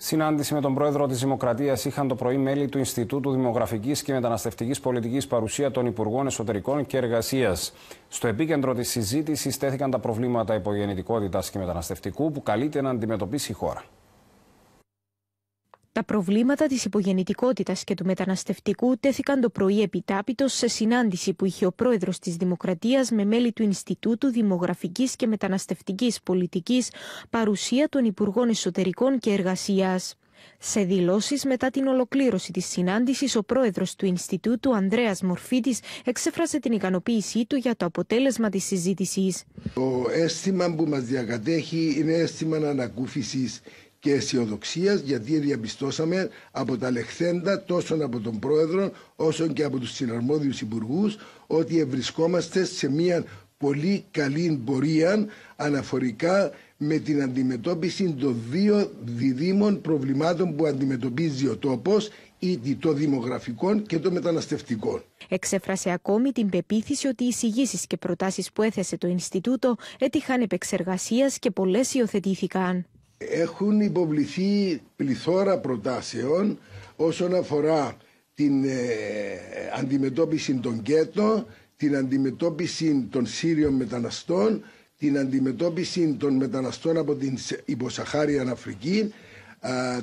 Συνάντηση με τον πρόεδρο της Δημοκρατίας είχαν το πρωί μέλη του Ινστιτούτου Δημογραφικής και Μεταναστευτικής Πολιτικής, παρουσία των Υπουργών Εσωτερικών και Εργασίας. Στο επίκεντρο της συζήτησης τέθηκαν τα προβλήματα υπογεννητικότητας και μεταναστευτικού που καλείται να αντιμετωπίσει η χώρα. Τα προβλήματα της υπογεννητικότητας και του μεταναστευτικού τέθηκαν το πρωί επιτάπητος σε συνάντηση που είχε ο πρόεδρος της Δημοκρατίας με μέλη του Ινστιτούτου Δημογραφικής και Μεταναστευτικής Πολιτικής, παρουσία των Υπουργών Εσωτερικών και Εργασίας. Σε δηλώσεις μετά την ολοκλήρωση της συνάντησης, ο πρόεδρος του Ινστιτούτου, Ανδρέας Μορφίτης, εξέφρασε την ικανοποίησή του για το αποτέλεσμα της συζήτησης. Το αίσθημα που μας διακατέχει είναι αίσθημα ανακούφισης και αισιοδοξίας, γιατί διαπιστώσαμε από τα λεχθέντα τόσο από τον πρόεδρο όσο και από τους συναρμόδιους υπουργούς ότι βρισκόμαστε σε μια πολύ καλή πορεία αναφορικά με την αντιμετώπιση των δύο διδήμων προβλημάτων που αντιμετωπίζει ο τόπος, ήδη το δημογραφικό και το μεταναστευτικό. Εξέφρασε ακόμη την πεποίθηση ότι οι εισηγήσεις και προτάσεις που έθεσε το Ινστιτούτο έτυχαν επεξεργασίας και πολλές υιοθετήθηκαν. Έχουν υποβληθεί πληθώρα προτάσεων όσον αφορά την αντιμετώπιση των γκέτο, την αντιμετώπιση των Σύριων μεταναστών, την αντιμετώπιση των μεταναστών από την υποσαχάρια Αφρική,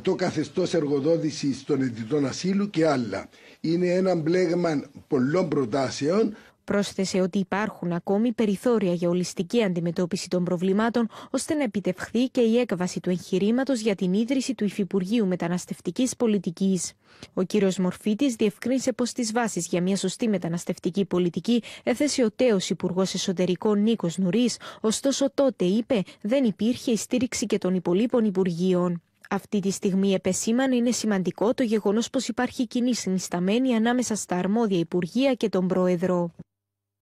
το καθεστώς εργοδότησης των αιτητών ασύλου και άλλα. Είναι ένα μπλέγμα πολλών προτάσεων. Πρόσθεσε ότι υπάρχουν ακόμη περιθώρια για ολιστική αντιμετώπιση των προβλημάτων, ώστε να επιτευχθεί και η έκβαση του εγχειρήματος για την ίδρυση του Υφυπουργείου Μεταναστευτικής Πολιτικής. Ο κύριος Μορφίτης διευκρίνησε πως τις βάσεις για μια σωστή μεταναστευτική πολιτική έθεσε ο τέος Υπουργός Εσωτερικών Νίκος Νουρής, ωστόσο τότε, είπε, δεν υπήρχε η στήριξη και των υπολείπων Υπουργείων. Αυτή τη στιγμή επεσήμανε είναι σημαντικό το γεγονός πως υπάρχει κοινή συνισταμένη ανάμεσα στα αρμόδια Υπουργεία και τον Πρόεδρο.